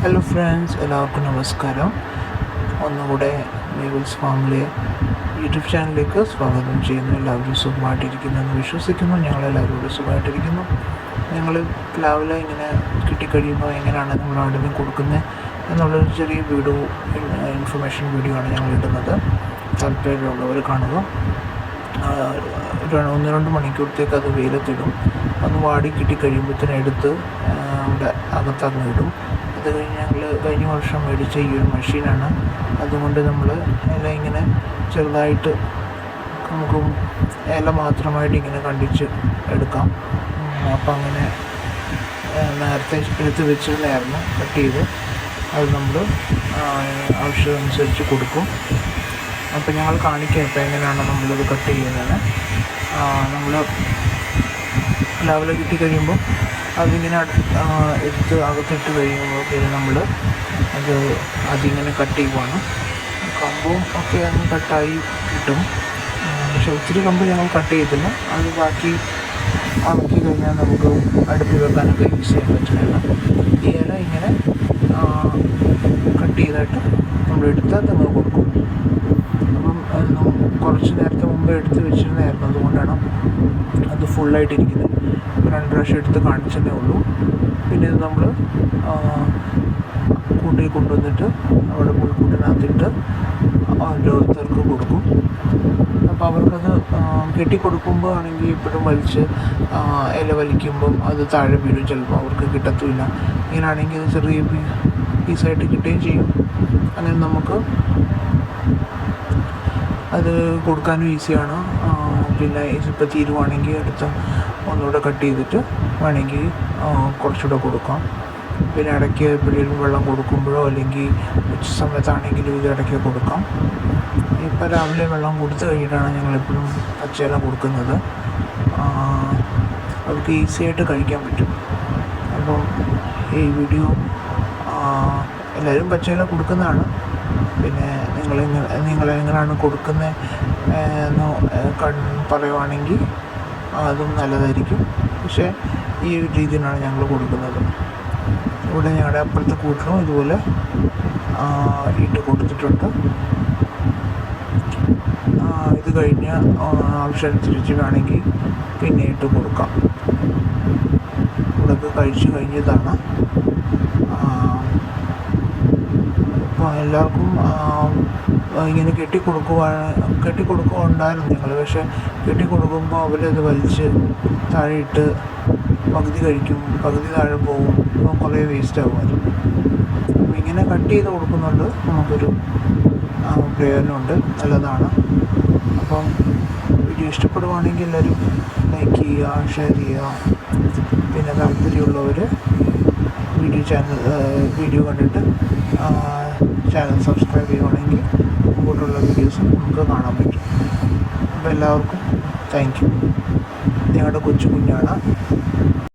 Hello friends, എല്ലാവർക്കും നമസ്കാരം. ഒന്നുകൂടെ മേബിൾസ് ഫാമിലി യൂട്യൂബ് ചാനലിലേക്ക് സ്വാഗതം ചെയ്യുന്നു. എല്ലാവരും സുഖമായിട്ടിരിക്കുന്നെന്ന് വിശ്വസിക്കുന്നു. ഞങ്ങളെല്ലാവരും ഇവിടെ സുഖമായിട്ടിരിക്കുന്നു. ഞങ്ങൾ രാവിലെ ഇങ്ങനെ കിട്ടിക്കഴിയുമ്പോൾ എങ്ങനെയാണ് നമ്മൾ ആടിന് കൊടുക്കുന്നത് എന്നുള്ളൊരു ചെറിയ ഇൻഫർമേഷൻ വീഡിയോ ആണ് ഞങ്ങൾ ഇടുന്നത്. താല്പര്യമുള്ളവർ കാണുക. 1-2 മണിക്കൂറത്തേക്ക് അത് വെയിലത്തിടും. ഒന്ന് വാടി കിട്ടിക്കഴിയുമ്പോഴത്തേനും എടുത്ത് അവിടെ അകത്തങ്ങ് ഇടും. അത് കഴിഞ്ഞ് ഞങ്ങൾ കഴിഞ്ഞ വർഷം മേടിച്ച ഈ ഒരു മെഷീനാണ്. അതുകൊണ്ട് നമ്മൾ ഇല ഇങ്ങനെ ചെറുതായിട്ട് നമുക്ക് ഇല മാത്രമായിട്ട് ഇങ്ങനെ കണ്ടിച്ച് എടുക്കാം. അപ്പം അങ്ങനെ നേരത്തെ എടുത്ത് വെച്ചിരുന്നായിരുന്നു. കട്ട് ചെയ്ത് അത് നമ്മൾ ആവശ്യമനുസരിച്ച് കൊടുക്കും. അപ്പം ഞങ്ങൾ കാണിക്കാം ഇപ്പം എങ്ങനെയാണ് നമ്മളിത് കട്ട് ചെയ്യുന്നത്. നമ്മൾ രാവിലെ കിട്ടിക്കഴിയുമ്പോൾ അതിങ്ങനെ എടുത്ത് അകത്തിട്ട് കഴിയുമ്പോൾ പിന്നെ നമ്മൾ അതിങ്ങനെ കട്ട് ചെയ്യുവാണ്. കമ്പും ഒക്കെ അങ്ങ് കട്ടായി കിട്ടും. പക്ഷെ ഒത്തിരി കമ്പ് ഞങ്ങൾ കട്ട് ചെയ്തില്ല. അത് ബാക്കി ആക്കി കഴിഞ്ഞാൽ നമുക്ക് അടുപ്പിൽ വെക്കാനൊക്കെ യൂസ് ചെയ്യാൻ പറ്റുന്നില്ല. ഈ ഇല ഇങ്ങനെ കട്ട് ചെയ്തിട്ട് നമ്മളെടുത്ത് നമ്മൾ കൊടുക്കും. അപ്പം കുറച്ച് നേരത്തെ മുമ്പ് എടുത്ത് വെച്ചിരുന്നായിരുന്നു. അതുകൊണ്ടാണ് അത് ഫുള്ളായിട്ടിരിക്കുന്നത്. 2 പ്രാവശ്യം എടുത്ത് കാണിച്ചതേ ഉള്ളൂ. പിന്നെ ഇത് നമ്മൾ കൂട്ടിൽ കൊണ്ടുവന്നിട്ട് അവിടെ പുൽക്കൂട്ടിനകത്തിട്ട് ഓരോരുത്തർക്ക് കൊടുക്കും. അപ്പോൾ അവർക്കത് കെട്ടിക്കൊടുക്കുമ്പോൾ ആണെങ്കിൽ എപ്പോഴും വലിച്ച് ഇല വലിക്കുമ്പം അത് താഴെ വീഴും. ചിലപ്പോൾ അവർക്ക് കിട്ടത്തുമില്ല. ഇങ്ങനെയാണെങ്കിൽ അത് ചെറിയ പീസായിട്ട് കിട്ടുകയും ചെയ്യും. അങ്ങനെ നമുക്ക് അത് കൊടുക്കാനും ഈസിയാണ്. പിന്നെ ഇതിപ്പോൾ തീരുവാണെങ്കിൽ അടുത്ത ഒന്നുകൂടെ കട്ട് ചെയ്തിട്ട് വേണമെങ്കിൽ കുറച്ചുകൂടെ കൊടുക്കാം. പിന്നെ ഇടയ്ക്ക് എപ്പോഴേലും വെള്ളം കൊടുക്കുമ്പോഴോ അല്ലെങ്കിൽ ഉച്ച സമയത്താണെങ്കിലും ഇത് ഇടയ്ക്ക് കൊടുക്കാം. ഇപ്പോൾ രാവിലെ വെള്ളം കൊടുത്തു കഴിഞ്ഞിട്ടാണ് ഞങ്ങളെപ്പോഴും പച്ചയില കൊടുക്കുന്നത്. അവർക്ക് ഈസിയായിട്ട് കഴിക്കാൻ പറ്റും. അപ്പം ഈ വീഡിയോ എല്ലാവരും പച്ചയില കൊടുക്കുന്നതാണ്. പിന്നെ നിങ്ങളെങ്ങനെയാണ് കൊടുക്കുന്നത് എന്ന് പറയുവാണെങ്കിൽ അതും നല്ലതായിരിക്കും. പക്ഷേ ഈ ഒരു രീതിയിലാണ് ഞങ്ങൾ കൊടുക്കുന്നത്. ഇവിടെ ഞങ്ങളുടെ അപ്പുറത്തെ കൂട്ടിലും ഇതുപോലെ ഇട്ട് കൊടുത്തിട്ടുണ്ട്. ഇത് കഴിഞ്ഞ് ആവശ്യമനുസരിച്ച് വേണമെങ്കിൽ പിന്നെ ഇട്ട് കൊടുക്കാം. ഇവിടെയൊക്കെ കഴിച്ച് കഴിഞ്ഞതാണ്. അപ്പോൾ എല്ലാവർക്കും ഇങ്ങനെ കെട്ടിക്കൊടുക്കുന്നുണ്ടായിരുന്നു ഞങ്ങൾ. പക്ഷേ കെട്ടിക്കൊടുക്കുമ്പോൾ അവരത് വലിച്ച് താഴെ ഇട്ട് പകുതി കഴിക്കും, പകുതി താഴെ പോകും. അപ്പോൾ കുറേ വേസ്റ്റാകും അത്. അപ്പോൾ ഇങ്ങനെ കട്ട് ചെയ്ത് കൊടുക്കുന്നുണ്ട് നമുക്കൊരു പ്രയോജനമുണ്ട്, നല്ലതാണ്. അപ്പം വീഡിയോ ഇഷ്ടപ്പെടുവാണെങ്കിൽ എല്ലാവരും ലൈക്ക് ചെയ്യുക, ഷെയർ ചെയ്യുക. പിന്നെ താല്പര്യമുള്ളവർ വീഡിയോ കണ്ടിട്ട് ചാനൽ സബ്സ്ക്രൈബ് ചെയ്യുവാണെങ്കിൽ മുമ്പോട്ടുള്ള വീഡിയോസും നമുക്ക് കാണാൻ പറ്റും. അപ്പോൾ എല്ലാവർക്കും താങ്ക് യു. ഞങ്ങളുടെ കൊച്ചു കുഞ്ഞാണ്.